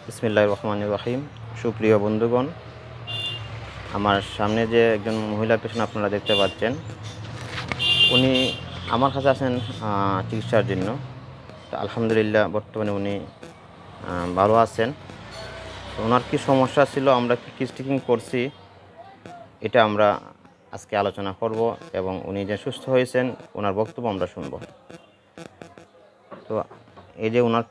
বিসমিল্লাহির রহমানির রহিম। সুপ্রিয় বন্ধুগণ, আমার সামনে যে একজন মহিলা পেশেন্ট আপনারা দেখতে পাচ্ছেন, উনি আমার কাছে আছেন চিকিৎসার জন্য। তো আলহামদুলিল্লাহ বর্তমানে উনি ভালো আছেন। ওনার কী সমস্যা ছিল, আমরা কী স্টিচিং করছি, এটা আমরা আজকে আলোচনা করব এবং উনি যে সুস্থ হয়েছেন ওনার বক্তব্য আমরা শুনব। তো এই যে ওনার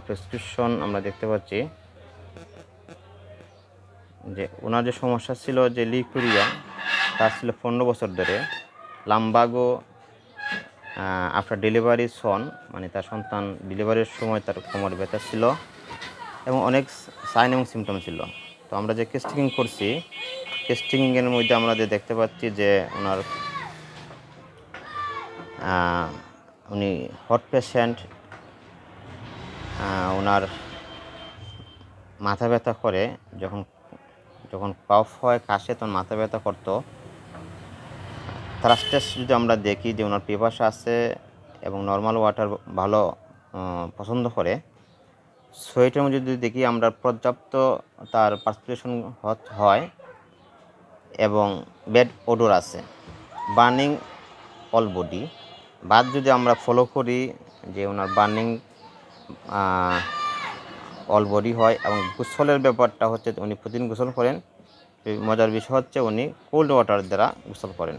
প্রেসক্রিপশন আমরা দেখতে পাচ্ছি যে ওনার যে সমস্যা ছিল যে লিকুরিয়া, তার ছিল 15 বছর ধরে। লাম্বাগো আফটার ডেলিভারি মানে তার সন্তান ডেলিভারির সময় তার কোমর ব্যথা ছিল এবং অনেক সাইন এবং সিমটম ছিল। তো আমরা যে কেস্টিং করছি, কেস্টিংয়ের মধ্যে আমরা যে দেখতে পাচ্ছি যে উনি হট পেশেন্ট, ওনার মাথা ব্যথা করে, যখন কফ হয়, কাশে, তখন মাথা ব্যথা করতো। থ্রাস্টেস যদি আমরা দেখি যে ওনার পিপাসা আছে এবং নর্মাল ওয়াটার ভালো পছন্দ করে। সোয়েটের মধ্যে যদি দেখি আমরা পর্যাপ্ত তার পার্সপিরেশন হয় এবং ব্যাড ওডর আছে, বার্নিং অল বডি। বাদ যদি আমরা ফলো করি যে ওনার বার্নিং অল বডি হয় এবং গোসলের ব্যাপারটা হচ্ছে উনি প্রতিদিন গোসল করেন। মজার বিষয় হচ্ছে উনি কোল্ড ওয়াটার দ্বারা গোসল করেন।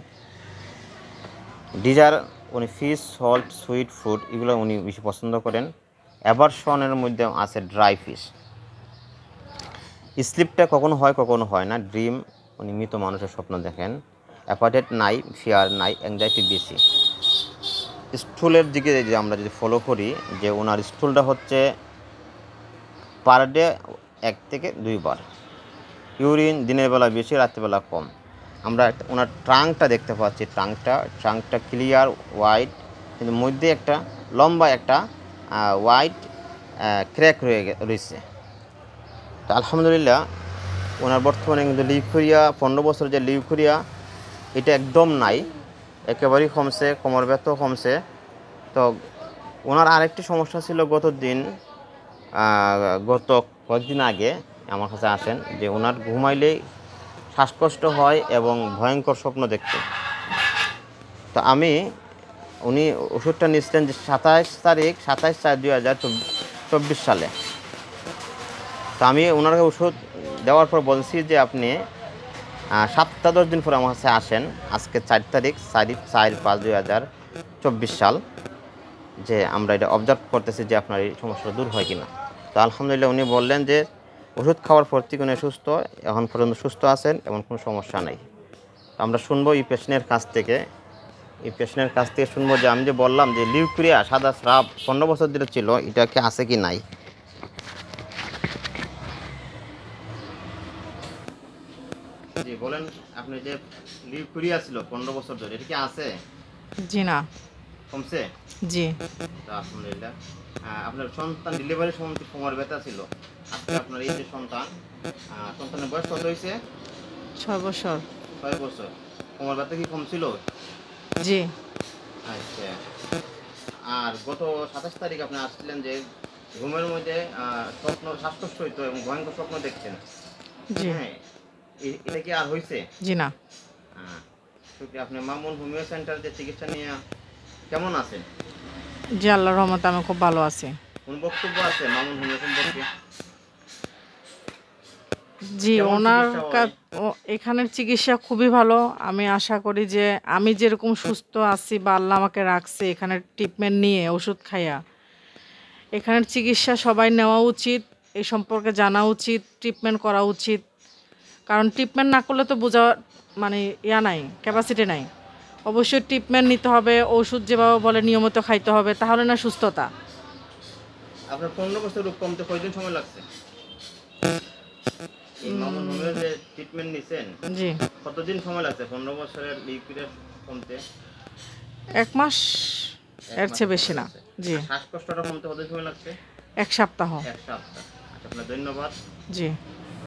ডিজার উনি ফিশ, সল্ট, সুইট ফুড এগুলো উনি বেশি পছন্দ করেন। অ্যাভারশনের মধ্যে আছে ড্রাই ফিশ। স্লিপটা কখনো হয় কখনো হয় না। ড্রিম, উনি মৃত মানুষের স্বপ্ন দেখেন। অ্যাপাটাইট নাই, ফিয়ার নাই, অ্যাংজাইটি বেশি। স্টুলের দিকে যে আমরা যদি ফলো করি যে ওনার স্টুলটা হচ্ছে পার ডে 1 থেকে 2 বার। ইউরিন দিনের বেলা বেশি, রাত্রিবেলা কম। আমরা ওনার ট্রাঙ্কটা দেখতে পাচ্ছি, ট্রাঙ্কটা ক্লিয়ার হোয়াইট, কিন্তু মধ্যে একটা লম্বা একটা হোয়াইট ক্র্যাক রয়েছে। তো আলহামদুলিল্লাহ ওনার বর্তমানে কিন্তু লিউকোরিয়া, 15 বছর যে লিউকোরিয়া, এটা একদম নাই, একেবারেই কমছে, কোমর ব্যথাও কমছে। তো ওনার আরেকটি সমস্যা ছিল, গত কয়েকদিন আগে আমার কাছে আসেন যে ওনার ঘুমাইলেই শ্বাসকষ্ট হয় এবং ভয়ঙ্কর স্বপ্ন দেখতে। তো উনি ওষুধটা নিচ্ছিলেন যে 27/4/2024 সালে। তো আমি ওনার ওষুধ দেওয়ার পর বলছি যে আপনি 7-10 দিন পরে আমার কাছে আসেন, আজকে 4/5/2024 সাল, যে আমরা এটা অবজার্ভ করতেছি যে আপনার এই সমস্যাটা দূর হয় কিনা। তো আলহামদুলিল্লাহ উনি বললেন যে ওষুধ খাওয়ার পর থেকে উনি সুস্থ, এখন পর্যন্ত সুস্থ আছেন, এমন কোনো সমস্যা নেই। তো আমরা শুনবো এই পেশেন্টের কাছ থেকে শুনবো যে আমি যে বললাম যে লিউকোরিয়া, সাদা স্রাব 15 বছর ধরে ছিল, এটা কি আছে কি নাই। জি বলেন, আপনি যে লিউকোরিয়া ছিল 15 বছর ধরে, এটা কি আছে? জি না। কমছে? জি। আলহামদুলিল্লাহ। আপনার সন্তান ডেলিভারির সময় কোমর ব্যথা ছিল, আজকে আপনার এই যে সন্তানের বয়স কত হয়েছে? 6 বছর। 6 বছর। কোমর ব্যথা কি কমছিল? জি। আচ্ছা। আর গত 27 তারিখ আপনি আসছিলেন যে ঘুমের মধ্যে শ্বাসকষ্ট হইতো এবং ভয়ঙ্কর স্বপ্ন দেখছেন। জি। হ্যাঁ, এটা কি আর হয়েছে? জি না। আপনি মামুন হোমিও সেন্টার যে চিকিৎসা নিয়ে কেমন আছেন? জি, আল্লাহর রহমতে আমি খুব ভালো আছি। কোন বক্তব্য আছে মামুন হোমিও সম্পর্কে? জি, এখানের চিকিৎসা খুবই ভালো। আমি আশা করি যে আমি যেরকম সুস্থ আছি বা আল্লাহ আমাকে রাখছে এখানের ট্রিটমেন্ট নিয়ে, ওষুধ খাইয়া, এখানের চিকিৎসা সবাই নেওয়া উচিত, এই সম্পর্কে জানা উচিত, ট্রিটমেন্ট করা উচিত। কারণ ট্রিটমেন্ট না করলে তো বোঝা নাই, ক্যাপাসিটি নাই। অবশ্যই ট্রিটমেন্ট নিতে হবে, ওষুধ যেভাবে বলে নিয়মিত খাইতে হবে, তাহলে না সুস্থতা। আপনার 15 বছর রোগ কমতে কয়দিন সময় লাগছে? এই মামুন হোমিও যে ট্রিটমেন্ট নিছেন, জি, কতদিন সময় লাগছে 15 বছরের লিউকোরিয়া কমতে? 1 মাস, এর চেয়ে বেশি না। জি। শ্বাসকষ্টটা কমতে কতদিন সময় লাগছে? 1 সপ্তাহ। 1 সপ্তাহ। আচ্ছা, আপনার ধন্যবাদ। জি।